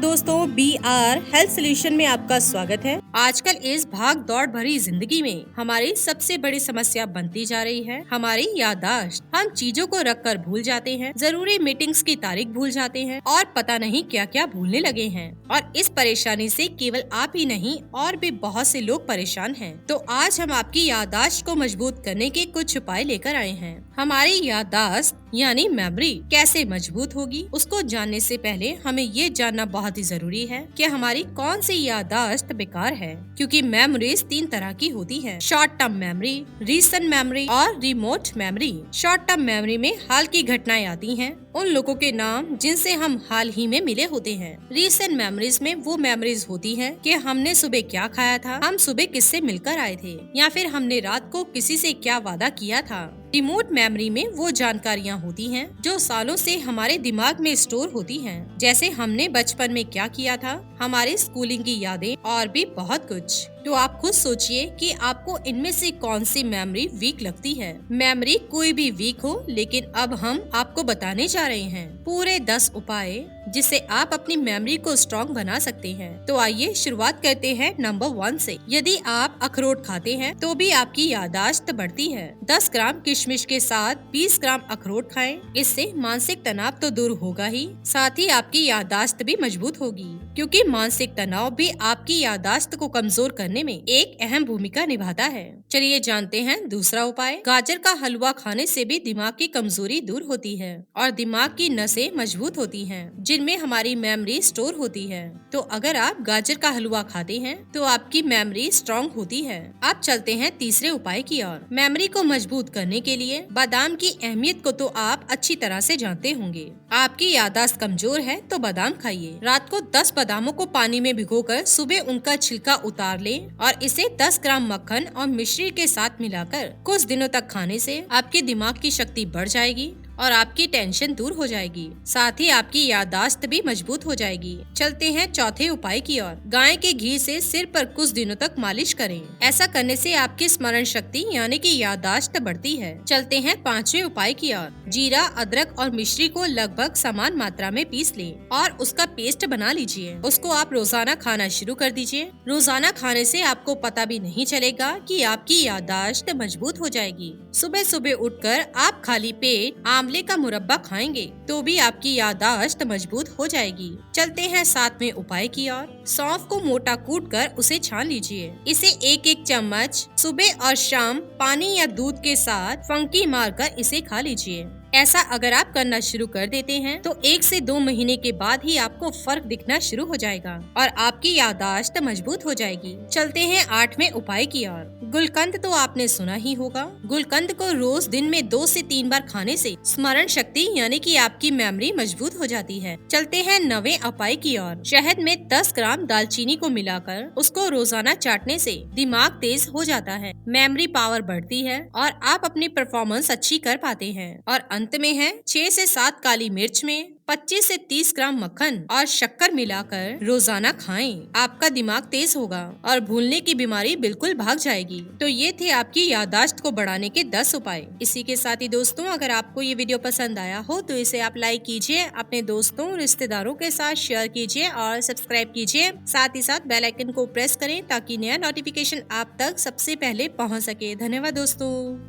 दोस्तों, BR health solution में आपका स्वागत है। आजकल इस भाग दौड़ भरी जिंदगी में हमारी सबसे बड़ी समस्या बनती जा रही है हमारी याददाश्त। हम चीजों को रख कर भूल जाते हैं, जरूरी मीटिंग्स की तारीख भूल जाते हैं और पता नहीं क्या क्या भूलने लगे हैं। और इस परेशानी से केवल आप ही नहीं और भी बहुत से लोग परेशान हैं। तो आज हम आपकी याददाश्त को मजबूत करने के कुछ उपाय लेकर आए हैं। हमारी याददाश्त यानी मेमोरी कैसे मजबूत होगी, उसको जानने से पहले हमें ये जानना बहुत ही जरूरी है कि हमारी कौन सी याददाश्त बेकार है। क्योंकि मेमोरीज 3 तरह की होती है: short term memory, recent memory और remote memory. Short term memory में हाल की घटनाएं आती हैं, उन लोगों के नाम जिनसे हम हाल ही में मिले होते हैं। रीसेंट मेमोरीज में वो मेमोरीज होती हैं कि हमने सुबह क्या खाया था, हम सुबह किससे मिलकर आए थे, या फिर हमने रात को किसी से क्या वादा किया था। रिमोट मेमोरी में वो जानकारियाँ होती हैं जो सालों से हमारे दिमाग में स्टोर होती हैं, जैसे हमने बचपन में क्या किया था, हमारी स्कूलिंग की यादें और भी बहुत कुछ। तो आप खुद सोचिए कि आपको इनमें से कौन सी मेमोरी वीक लगती है। मेमोरी कोई भी वीक हो, लेकिन अब हम आपको बताने जा रहे हैं पूरे 10 उपाय जिससे आप अपनी मेमोरी को स्ट्रॉन्ग बना सकते हैं। तो आइए शुरुआत करते हैं नंबर 1 से। यदि आप अखरोट खाते हैं तो भी आपकी याददाश्त बढ़ती है। 10 ग्राम किशमिश के साथ 20 ग्राम अखरोट खाएं। इससे मानसिक तनाव तो दूर होगा ही, साथ ही आपकी याददाश्त भी मजबूत होगी, क्योंकि मानसिक तनाव भी आपकी याददाश्त को कमजोर करने में एक अहम भूमिका निभाता है। चलिए जानते हैं दूसरा उपाय। गाजर का हलवा खाने से भी दिमाग की कमजोरी दूर होती है और दिमाग की नसें मजबूत होती हैं, जिनमें हमारी मेमोरी स्टोर होती है। तो अगर आप गाजर का हलवा खाते हैं तो आपकी मेमोरी स्ट्रॉन्ग होती है। अब चलते हैं तीसरे उपाय की ओर। मेमोरी को मजबूत करने के लिए बादाम की अहमियत को तो आप अच्छी तरह से जानते होंगे। आपकी याददाश्त कमजोर है तो बादाम खाइए। रात को 10 बादामों को पानी में भिगोकर सुबह उनका छिलका उतार लें और इसे 10 ग्राम मक्खन और मिश्री के साथ मिलाकर कुछ दिनों तक खाने से आपके दिमाग की शक्ति बढ़ जाएगी और आपकी टेंशन दूर हो जाएगी, साथ ही आपकी याददाश्त भी मजबूत हो जाएगी। चलते हैं चौथे उपाय की ओर। गाय के घी से सिर पर कुछ दिनों तक मालिश करें। ऐसा करने से आपकी स्मरण शक्ति यानी कि याददाश्त बढ़ती है। चलते हैं 5वें उपाय की ओर। जीरा, अदरक और मिश्री को लगभग समान मात्रा में पीस लें और उसका पेस्ट बना लीजिए। उसको आप रोजाना खाना शुरू कर दीजिए। रोजाना खाने से आपको पता भी नहीं चलेगा कि आपकी याददाश्त मजबूत हो जाएगी। सुबह सुबह उठकर आप खाली पेट आंवले का मुरब्बा खाएंगे तो भी आपकी याददाश्त मजबूत हो जाएगी। चलते हैं 7वें उपाय की ओर। सौंफ को मोटा कूटकर उसे छान लीजिए। इसे 1-1 चम्मच सुबह और शाम पानी या दूध के साथ फंकी मारकर इसे खा लीजिए। ऐसा अगर आप करना शुरू कर देते हैं तो 1 से 2 महीने के बाद ही आपको फर्क दिखना शुरू हो जाएगा और आपकी याददाश्त मजबूत हो जाएगी। चलते हैं 8वें उपाय की ओर। गुलकंद तो आपने सुना ही होगा। गुलकंद को रोज दिन में 2 से 3 बार खाने से स्मरण शक्ति यानी कि आपकी मेमोरी मजबूत हो जाती है। चलते हैं 9वें उपाय की ओर। शहद में 10 ग्राम दालचीनी को मिलाकर उसको रोजाना चाटने से दिमाग तेज हो जाता है, मेमोरी पावर बढ़ती है और आप अपनी परफॉर्मेंस अच्छी कर पाते हैं। और अंत में है 6 से 7 काली मिर्च में 25 से 30 ग्राम मक्खन और शक्कर मिलाकर रोजाना खाएं। आपका दिमाग तेज होगा और भूलने की बीमारी बिल्कुल भाग जाएगी। तो ये थे आपकी याददाश्त को बढ़ाने के 10 उपाय। इसी के साथ ही दोस्तों, अगर आपको ये वीडियो पसंद आया हो तो इसे आप लाइक कीजिए, अपने दोस्तों रिश्तेदारों के साथ शेयर कीजिए और सब्सक्राइब कीजिए। साथ ही साथ बेल आइकन को प्रेस करें ताकि नया नोटिफिकेशन आप तक सबसे पहले पहुँच सके। धन्यवाद दोस्तों।